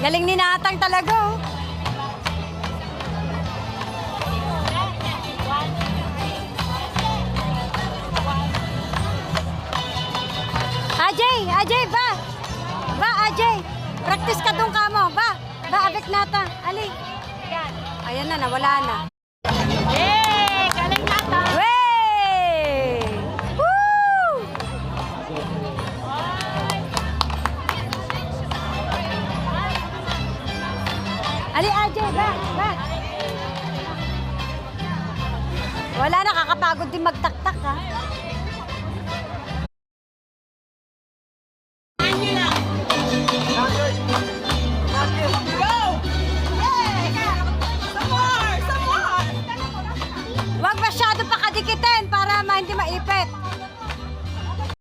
Galing ni Natang talaga, oh. Ajay, ba? Ba, Ajay. Practice ka doon ka mo. Ba, abik nata. Ali. Ayan na, nawala na. Yay! Galing Nata! Wey! Woo! Ali, Ajay, ba? Wala na, kakapagod din magtaktak, ha?